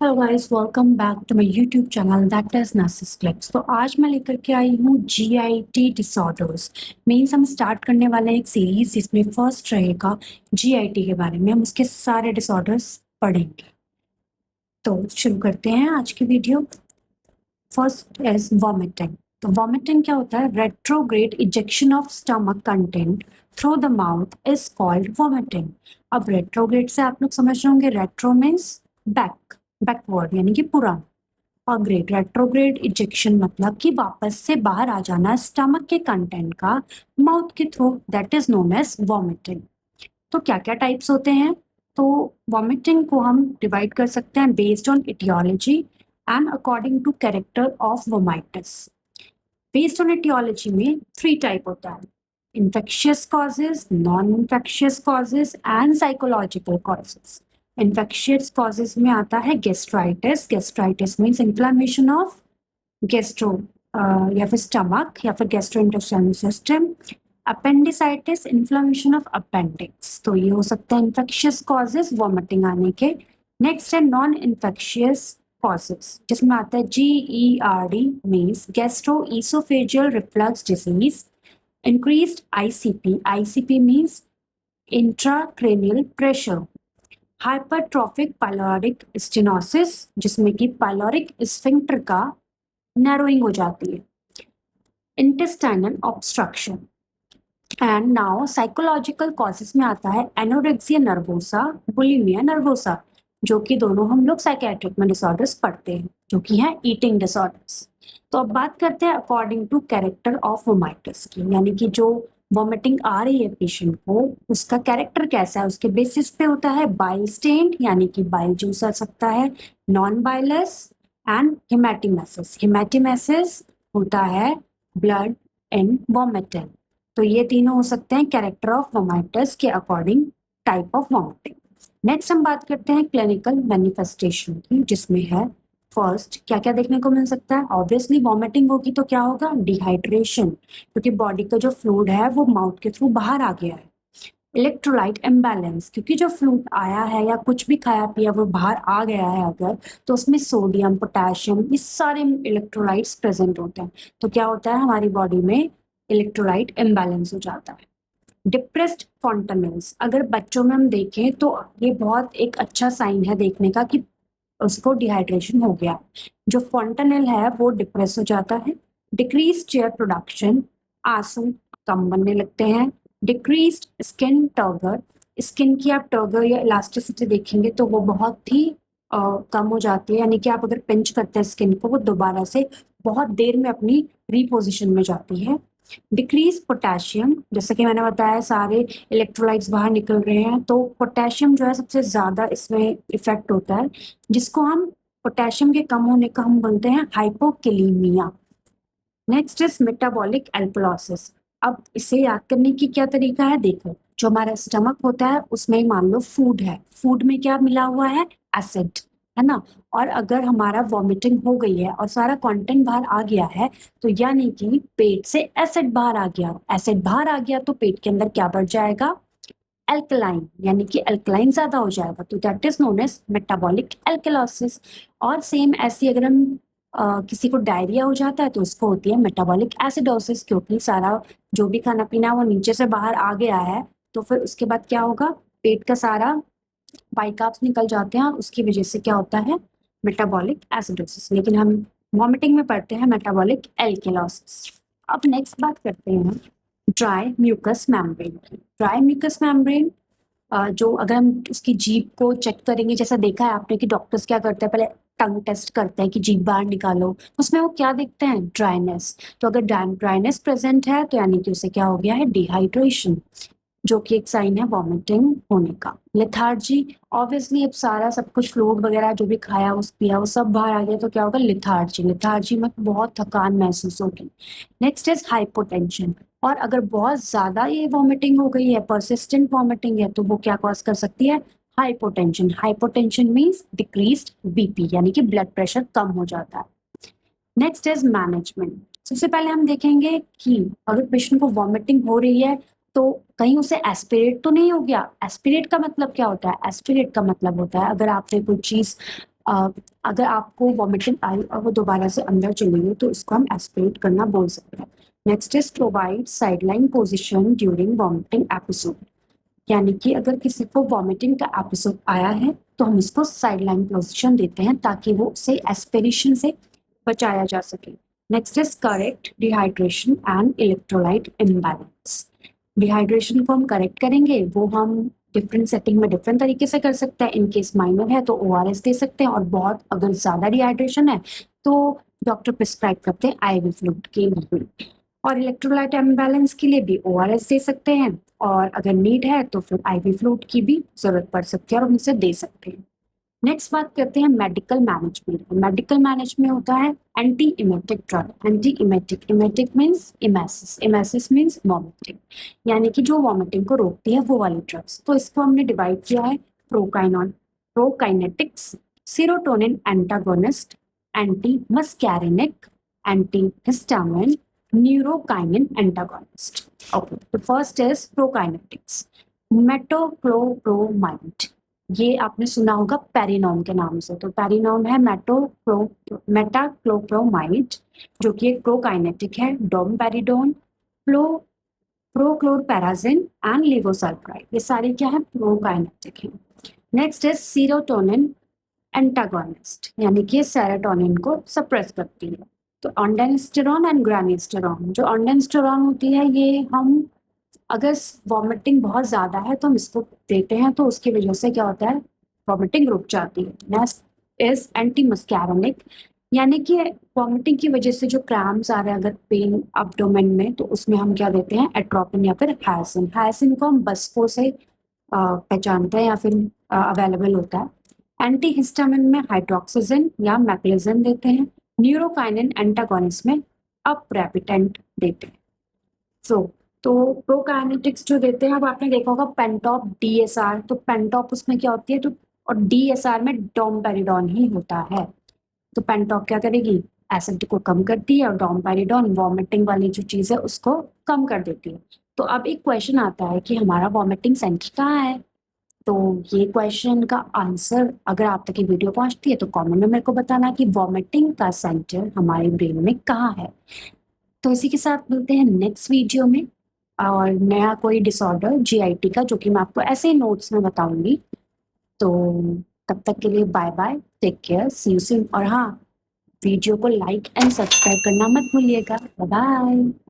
Hello guys, welcome back to my YouTube channel that is nurses clips. तो आज मैं लेकर के आई हूँ जीआईटी डिसऑर्डर्स। मीन्स हम स्टार्ट करने वाले हैं एक सीरीज जिसमें फर्स्ट रहेगा जीआईटी के बारे में। हम उसके सारे डिसऑर्डर्स पढ़ेंगे। तो शुरू करते हैं आज की वीडियो। First is vomiting. तो वॉमिटिंग क्या होता है? Retrograde ejection of stomach content through the mouth is called vomiting. अब रेट्रोग्रेड से आप लोग समझ रहे होंगे, रेट्रो मीन्स बैकवर्ड यानी कि पुराना, और ग्रेड रेट्रोग्रेड इजेक्शन मतलब कि वापस से बाहर आ जाना स्टमक के कंटेंट का माउथ के थ्रू, that is known as vomiting. तो क्या क्या टाइप्स होते हैं? तो वॉमिटिंग को हम डिवाइड कर सकते हैं based on etiology and according to character of vomitus. Based on etiology में थ्री टाइप होता है: infectious causes, non-infectious causes and psychological causes. Infectious causes में आता है gastritis. Gastritis means inflammation of gastro या फिर stomach या फिर gastrointestinal system. Appendicitis, inflammation of appendix. तो ये हो सकता है infectious causes vomiting आने के. Next है non-infectious causes, जिसमें आता है GERD means gastroesophageal reflux disease. Increased ICP. ICP means intracranial pressure. Hypertrophic pyloric stenosis, जिसमें कि पाइलोरिक स्फिंक्टर का नैरोइंग हो जाती है. Intestinal obstruction. And now psychological causes में आता है एनोरेक्सिया नर्वोसा, बुलिमिया नर्वोसा, जो कि दोनों हम लोग साइकेट्रिक में डिसऑर्डर्स पढ़ते हैं, जो कि है ईटिंग डिसऑर्डर्स. तो अब बात करते हैं अकॉर्डिंग टू कैरेक्टर ऑफ वोमाइटिस की, यानी कि जो वॉमिटिंग आ रही है पेशेंट को, उसका कैरेक्टर कैसा है उसके बेसिस पे होता है. बाइल स्टेन्ड यानी कि बाइल जूस आ सकता है, नॉन बाइलस, एंड हेमेटिमेसिस. हेमेटिमेसिस होता है ब्लड इन वॉमिटिंग. तो ये तीनों हो सकते हैं कैरेक्टर ऑफ वोमाइटिस के according type of vomiting. Next हम बात करते हैं क्लिनिकल मैनिफेस्टेशन की, जिसमें है फर्स्ट क्या क्या देखने को मिल सकता है. ऑब्वियसली वॉमिटिंग होगी तो क्या होगा? डिहाइड्रेशन, क्योंकि बॉडी का जो फ्लूइड है वो माउथ के थ्रू बाहर आ गया है. इलेक्ट्रोलाइट इम्बैलेंस, क्योंकि जो फ्लूइड आया है या कुछ भी खाया पिया वो बाहर आ गया है अगर, तो उसमें सोडियम, पोटेशियम, इस सारे इलेक्ट्रोलाइट्स प्रेजेंट होते हैं. तो क्या होता है, हमारी बॉडी में इलेक्ट्रोलाइट इम्बैलेंस हो जाता है. डिप्रेस्ड फॉन्टनेल्स, अगर बच्चों में हम देखें तो ये बहुत एक अच्छा साइन है देखने का कि उसको डिहाइड्रेशन हो गया. जो फॉन्टनेल है वो डिप्रेस हो जाता है. डिक्रीज चेयर प्रोडक्शन, आंसू कम बनने लगते हैं. डिक्रीज्ड स्किन टर्गर, स्किन की आप टर्गर या इलास्टिसिटी देखेंगे तो वो बहुत ही कम हो जाती है, यानी कि आप अगर पिंच करते हैं स्किन को वो दोबारा से बहुत देर में अपनी रिपोजिशन में जाती है. डिक्रीज पोटेशियम, जैसे कि मैंने बताया सारे इलेक्ट्रोलाइट्स बाहर निकल रहे हैं, तो पोटेशियम जो है सबसे ज्यादा इसमें इफेक्ट होता है, जिसको हम पोटेशियम के कम होने का हम बोलते हैं hypokalemia. Next is metabolic alkalosis. अब इसे याद करने की क्या तरीका है, देखो जो हमारा स्टमक होता है उसमें मान लो फूड है, फूड में क्या मिला हुआ है? एसिड, है ना. और अगर हमारा वॉमिटिंग हो गई है और सारा कंटेंट बाहर आ गया है, तो यानी कि पेट से एसिड बाहर आ गया. एसिड बाहर आ गया तो पेट के अंदर क्या बढ़ जाएगा? एल्कलाइन, यानी कि एल्कलाइन ज्यादा हो जाएगा, तो that is known as metabolic alkalosis. और सेम ऐसी अगर हम किसी को डायरिया हो जाता है तो उसको होती है मेटाबॉलिक एसिडोसिस, क्योंकि सारा जो भी खाना पीना वो नीचे से बाहर आ गया है. तो फिर उसके बाद क्या होगा? पेट का सारा बाइकार्ब्स निकल जाते हैं और उसकी वजह से क्या होता है? Metabolic acidosis. लेकिन हम वॉमिटिंग में पढ़ते हैं मेटाबॉलिक एल्केलोसिस. अब नेक्स्ट बात करते हैं ड्राई म्यूकस मेम्ब्रेन की. ड्राई म्यूकस मेम्ब्रेन जो अगर हम उसकी जीभ को चेक करेंगे, जैसा देखा है आपने कि डॉक्टर्स क्या करते हैं, पहले टंग टेस्ट करते हैं कि जीभ बाहर निकालो, उसमें वो क्या देखते हैं? ड्राइनेस. तो अगर ड्राइनेस प्रेजेंट है तो यानी कि उसे क्या हो गया है? डिहाइड्रेशन, जो कि एक साइन है वॉमिटिंग होने का. लेथार्जी, ऑब्वियसली अब सारा सब कुछ फ्लूइड वगैरह जो भी खाया उस पिया वो सब बाहर आ गया तो क्या होगा? लेथार्जी. लेथार्जी में बहुत थकान महसूस होगी. Next is hypotension. और अगर बहुत ज्यादा ये वॉमिटिंग हो गई है, परसिस्टेंट वॉमिटिंग है, तो वो क्या कॉज कर सकती है? Hypotension. Hypotension means decreased BP, यानी कि ब्लड प्रेशर कम हो जाता है. Next is management. सबसे पहले हम देखेंगे कि अगर पेशेंट को वॉमिटिंग हो रही है तो कहीं उसे एस्पिरेट तो नहीं हो गया. एस्पिरेट का मतलब क्या होता है? एस्पिरेट का मतलब होता है अगर आपने कोई चीज अगर आपको वॉमिटिंग आई और वो दोबारा से अंदर चली गई तो इसको हम एस्पिरेट करना बोल सकते हैं। Next is provide sideline position during vomiting episode, यानी कि अगर किसी को वॉमिटिंग का एपिसोड आया है तो हम इसको साइडलाइन पोजीशन देते हैं ताकि वो उसे एस्पिरेशन से बचाया जा सके। Next is correct dehydration and electrolyte imbalance. Dehydration को हम करेक्ट करेंगे, वो हम डिफरेंट सेटिंग में डिफरेंट तरीके से कर सकते हैं। इन केस माइनर है तो ORS दे सकते हैं, और बहुत अगर ज़्यादा डिहाइड्रेशन है तो डॉक्टर प्रिस्क्राइब करते हैं IV फ्लूइड के लिए। और इलेक्ट्रोलाइट इम्बैलेंस के लिए भी ORS दे सकते हैं, और अगर नीड है तो फिर IV फ्लूइड की भी जरूरत पड़ सकती है और उनसे दे सकते हैं। नेक्स्ट बात करते हैं मेडिकल मैनेजमेंट। मेडिकल मैनेजमेंट होता है anti emetic drug. Anti emetic, emetic means emesis, emesis means vomiting, यानी कि जो वॉमिटिंग को रोकती है वो वाली ड्रग्स। तो इसको हमने डिवाइड किया है prokinetics, serotonin antagonist, anti muscarinic, anti histamine, neurokinin antagonist. Okay, तो फर्स्ट इज प्रोकाइनेटिक्स। मेटोक्लोप्रोमाइड, ये आपने सुना होगा पेरिनॉम के नाम से। तो पेरिनॉम है मेटाक्लोप्रोमाइड, जो कि एक प्रोकाइनेटिक है। डोमपेरिडोन, प्रोक्लोरपेराजिन एंड लेवोसल्फाइड, ये सारे क्या है, प्रोकाइनेटिक है। नेक्स्ट है सीरोटोनिन एंटागोनिस्ट, यानी कि सेरोटोनिन को सप्रेस करती है। तो ऑन्डेनस्टेरॉन एंड ग्रानिस्टेरॉन, जो ऑन्डेनस्टेरॉन होती है ये हम अगर वॉमिटिंग बहुत ज़्यादा है तो हम इसको देते हैं, तो उसकी वजह से क्या होता है, वॉमिटिंग रुक जाती है। नेक्स्ट इज एंटी मस्कैरिनिक, यानी कि वॉमिटिंग की वजह से जो क्रैम्स आ रहे हैं, अगर पेन अब्डोमेन में, तो उसमें हम क्या देते हैं, एट्रोपिन या फिर हायसिन। हायसिन को हम बस्को से पहचानते हैं या फिर अवेलेबल होता है। एंटी हिस्टामिन में हाइड्रोक्सीजन या मैक्लिजन देते हैं। न्यूरोकाइनिन एंटागोनिस्ट में अप्रेपिटेंट देते हैं। तो प्रोकाइनेटिक्स जो देते हैं, अब आपने देखा होगा पेंटॉप DSR, तो पेंटॉप उसमें क्या होती है, तो और DSR में डोमपेरिडोन ही होता है। तो पेंटॉप क्या करेगी, एसिड को कम करती है, और डोमपेरिडोन वॉमिटिंग वाली जो चीज़ है उसको कम कर देती है। तो अब एक क्वेश्चन आता है कि हमारा वॉमिटिंग सेंटर कहाँ है। तो ये क्वेश्चन का आंसर अगर आप तक ये वीडियो पहुंचती है तो कमेंट में मेरे को बताना कि वॉमिटिंग का सेंटर हमारे ब्रेन में कहाँ है। तो इसी के साथ मिलते हैं नेक्स्ट वीडियो में, और नया कोई डिसऑर्डर GIT का, जो कि मैं आपको ऐसे ही नोट्स में बताऊंगी। तो तब तक के लिए bye bye, take care, see you soon. और हाँ, वीडियो को लाइक एंड सब्सक्राइब करना मत भूलिएगा। Bye bye.